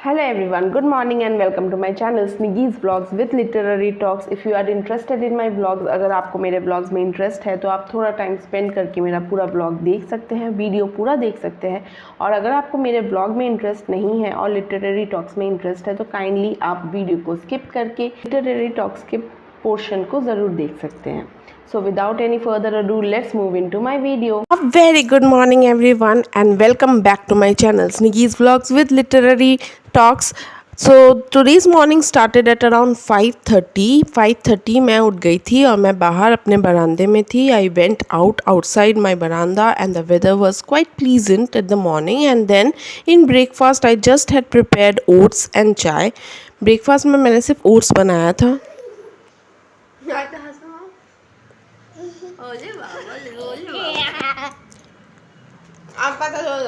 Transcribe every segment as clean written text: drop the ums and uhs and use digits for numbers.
Hello everyone, good morning and welcome to my channel Sniggy's Vlogs with Literary Talks. If you are interested in my vlogs, अगर आपको मेरे vlogs में interest है तो आप थोड़ा टाइम स्पेंड करके मेरा पूरा vlog देख सकते हैं, वीडियो पूरा देख सकते हैं। और अगर आपको मेरे vlog में इंटरेस्ट नहीं है और लिटरेरी टॉक्स में इंटरेस्ट है तो काइंडली आप वीडियो को स्किप करके लिटरेरी टॉक्स के पोर्शन को ज़रूर देख सकते हैं। So without any further ado, let's move into my video. A very good morning everyone and welcome back to my channel Sniggy's Vlogs with Literary Talks. So today's morning started at around 5:30 मैं उठ गई थी और मैं बाहर अपने बरामदे में थी. I went outside my veranda and the weather was quite pleasant at the morning. And then in breakfast I just had prepared oats and chai. Breakfast में मैंने सिर्फ oats बनाया था.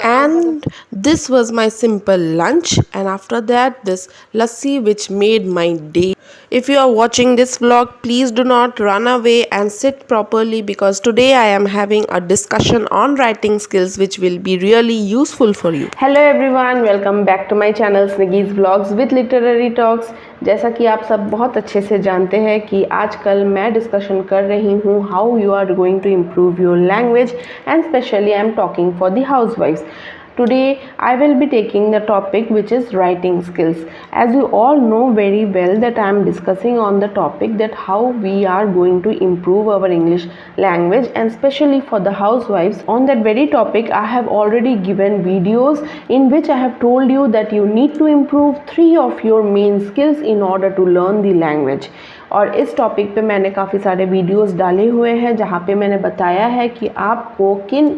And this was my simple lunch, and after that this lassi which made my day. If you are watching this vlog, please do not run away and sit properly because today I am having a discussion on writing skills which will be really useful for you. Hello everyone, welcome back to my channel Sniggy's Vlogs with Literary Talks. जैसा कि आप सब बहुत अच्छे से जानते हैं कि आजकल मैं डिस्कशन कर रही हूँ how you are going to improve your language and specially I am talking for the हाउसवाइफ्स. Today I will be taking the topic which is writing skills. As you all know very well that I am discussing on the topic that how we are going to improve our English language and especially for the housewives. On that very topic I have already given videos in which I have told you that you need to improve 3 of your main skills in order to learn the language. और इस topic पे मैंने काफ़ी सारे videos डाले हुए हैं जहाँ पे मैंने बताया है कि आपको किन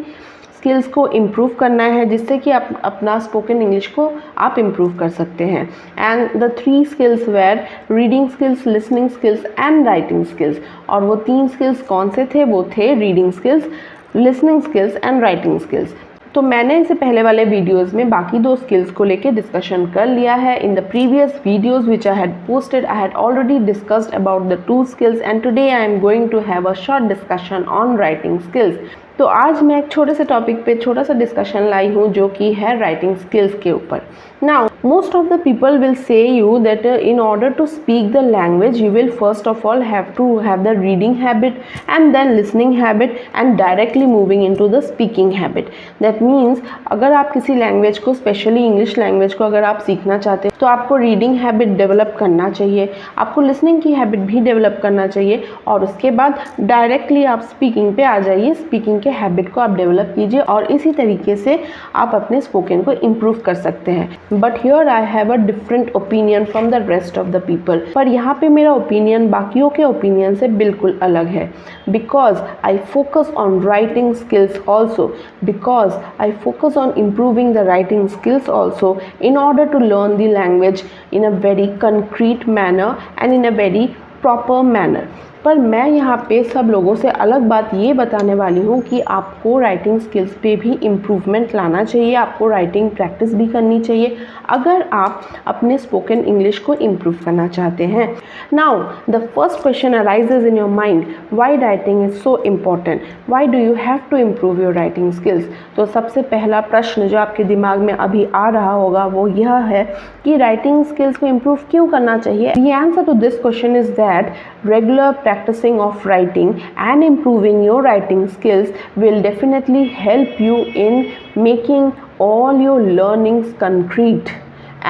स्किल्स को इम्प्रूव करना है जिससे कि आप अपना स्पोकन इंग्लिश को आप इम्प्रूव कर सकते हैं. And the 3 skills were reading skills, listening skills and writing skills. और वो 3 स्किल्स कौन से थे? वो थे reading skills, listening skills and writing skills. तो मैंने इससे पहले वाले वीडियोस में बाकी 2 स्किल्स को लेके डिस्कशन कर लिया है. In the previous videos which I had posted I had already discussed about the 2 skills and today I am going to have a short discussion on writing skills. तो आज मैं एक छोटे से टॉपिक पे छोटा सा डिस्कशन लाई हूँ जो कि है राइटिंग स्किल्स के ऊपर. Now most of the people will say you that in order to speak the language you will first of all have to have the reading habit and then listening habit and directly moving into the speaking habit. That means अगर आप किसी language को specially English language को अगर आप सीखना चाहते हैं तो आपको रीडिंग हैबिट डेवलप करना चाहिए, आपको लिसनिंग की हैबिट भी डेवलप करना चाहिए और उसके बाद डायरेक्टली आप स्पीकिंग पे आ जाइए. स्पीकिंग के हैबिट को आप डेवलप कीजिए और इसी तरीके से आप अपने स्पोकन को इम्प्रूव कर सकते हैं. But here I have a different opinion from the rest of the people. पर यहाँ पे मेरा ओपिनियन बाकियों के ओपिनियन से बिल्कुल अलग है. Because I focus on writing skills also, because I focus on improving the writing skills also in order to learn the language in a very concrete manner and in a very proper manner. पर मैं यहाँ पे सब लोगों से अलग बात ये बताने वाली हूँ कि आपको राइटिंग स्किल्स पे भी इम्प्रूवमेंट लाना चाहिए, आपको राइटिंग प्रैक्टिस भी करनी चाहिए अगर आप अपने स्पोकन इंग्लिश को इम्प्रूव करना चाहते हैं. Now the first question arises in your mind, why writing is so important, why do you have to improve your writing skills. तो सबसे पहला प्रश्न जो आपके दिमाग में अभी आ रहा होगा वो यह है कि राइटिंग स्किल्स को इम्प्रूव क्यों करना चाहिए. The answer to this question is that regular practicing of writing and improving your writing skills will definitely help you in making all your learnings concrete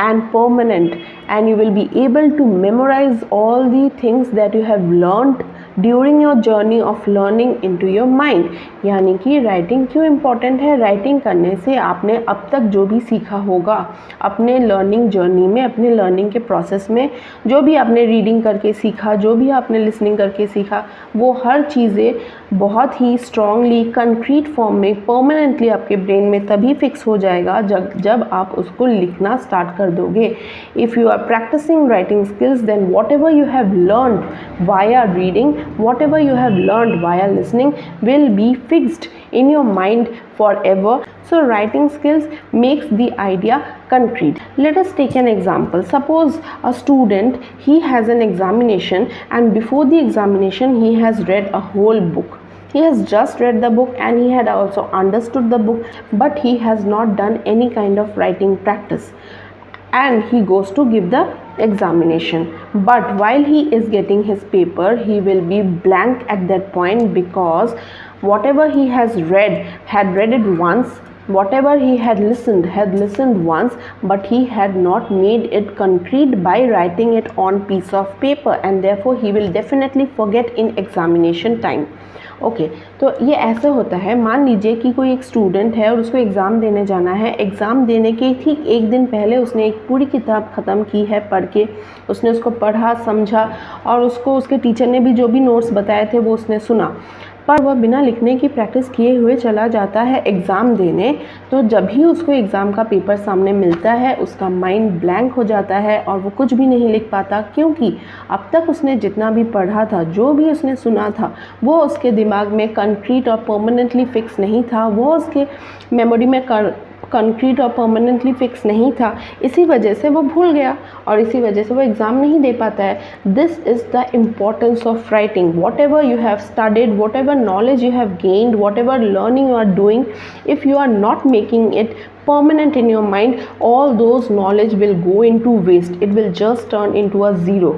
and permanent, and you will be able to memorize all the things that you have learned during your journey of learning into your mind. यानी कि writing क्यों important है? Writing करने से आपने अब तक जो भी सीखा होगा अपने लर्निंग जर्नी में, अपने लर्निंग के प्रोसेस में, जो भी आपने रीडिंग करके सीखा, जो भी आपने लिसनिंग करके सीखा, वो हर चीज़ें बहुत ही स्ट्रांगली कंक्रीट फॉर्म में परमानेंटली आपके ब्रेन में तभी फिक्स हो जाएगा जब आप उसको लिखना स्टार्ट कर दोगे. If you are practicing writing skills then whatever you have learned via reading, whatever you have learned via listening will be fixed in your mind forever. So writing skills makes the idea concrete. Let us take an example. Suppose a student, he has an examination and before the examination he has read a whole book. He has just read the book and he had also understood the book, but he has not done any kind of writing practice. and he goes to give the examination. But while he is getting his paper, he will be blank at that point, because whatever he has read, had read it once, whatever he had listened once, but he had not made it concrete by writing it on piece of paper, and therefore he will definitely forget in examination time. Okay तो ये ऐसे होता है, मान लीजिए कि कोई एक स्टूडेंट है और उसको एग्ज़ाम देने जाना है। एग्ज़ाम देने के ठीक एक दिन पहले उसने एक पूरी किताब ख़त्म की है पढ़ के, उसने उसको पढ़ा समझा और उसको उसके टीचर ने भी जो भी नोट्स बताए थे वो उसने सुना, पर वह बिना लिखने की प्रैक्टिस किए हुए चला जाता है एग्ज़ाम देने। तो जब भी उसको एग्ज़ाम का पेपर सामने मिलता है, उसका माइंड ब्लैंक हो जाता है और वो कुछ भी नहीं लिख पाता, क्योंकि अब तक उसने जितना भी पढ़ा था, जो भी उसने सुना था, वो उसके दिमाग में कंक्रीट और परमानेंटली फिक्स नहीं था, वो उसके मेमोरी में कंक्रीट और परमानेंटली फिक्स नहीं था। इसी वजह से वो भूल गया और इसी वजह से वो एग्ज़ाम नहीं दे पाता है। This is the importance of writing. What ever you have studied, what ever knowledge you have gained, whatever learning you are doing, if you are not making it permanent in your mind, all those knowledge will go into waste. It will just turn into a zero.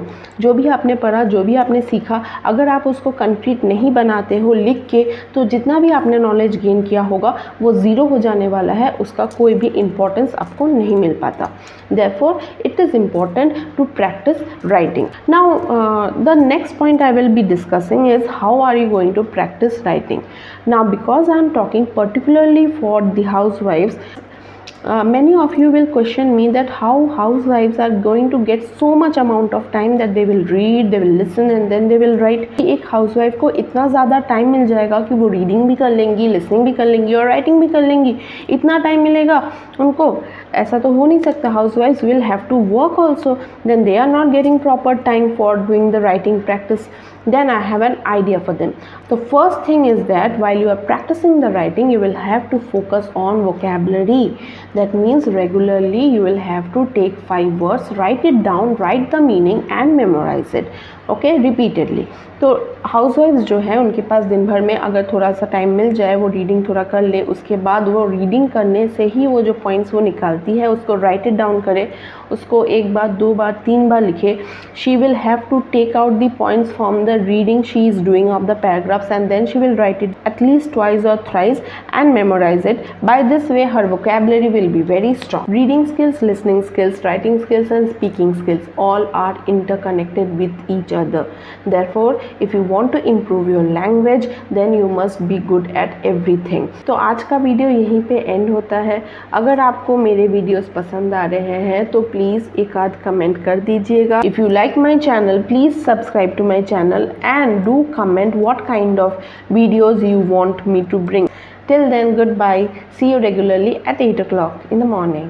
जो भी आपने पढ़ा, जो भी आपने सीखा, अगर आप उसको कंक्रीट नहीं बनाते हो लिख के, तो जितना भी आपने नॉलेज गेन किया होगा वो ज़ीरो हो जाने वाला है, उसका कोई भी इम्पोर्टेंस आपको नहीं मिल पाता। Therefore, it is important to practice writing. Now, the next point I will be discussing is how are you going to practice writing. Now, because I am talking particularly for the housewives, many of you will question me that how housewives are going to get so much amount of time that they will read, they will listen and then they will write. एक housewife को इतना ज़्यादा time मिल जाएगा कि वो reading भी कर लेंगी, लिसनिंग भी कर लेंगी और राइटिंग भी कर लेंगी, इतना टाइम मिलेगा उनको? ऐसा तो हो नहीं सकता। हाउसवाइफ्स will have to work also, then they are not getting proper time for doing the writing practice. Then I have an idea for them. The first thing is that while you are practicing the writing, you will have to focus on vocabulary. That means regularly you will have to take 5 words, write it down, write the meaning and memorize it. Okay, repeatedly. तो हाउसवाइफ्स जो है उनके पास दिन भर में अगर थोड़ा सा टाइम मिल जाए, वो रीडिंग थोड़ा कर ले, उसके बाद वो रीडिंग करने से ही वो जो पॉइंट्स वो निकालती है उसको राइट इट डाउन करे, उसको 1 बार 2 बार 3 बार लिखे। She will have to take out the points from the reading she is doing of the paragraphs and then she will write it at least twice और thrice and memorize it. By this way her vocabulary will be very strong. Reading skills, listening skills, writing skills and speaking skills all are interconnected with each other. Therefore, if you want to improve your language, then you must be good at everything. तो आज का video यहीं पे and होता है। अगर आपको मेरे वीडियोस पसंद आ रहे हैं तो प्लीज़ एक आध कमेंट कर दीजिएगा। If you like my channel, please subscribe to my channel and do comment what kind of videos you want me to bring. Till then, goodbye. See you regularly at 8 o'clock in the morning.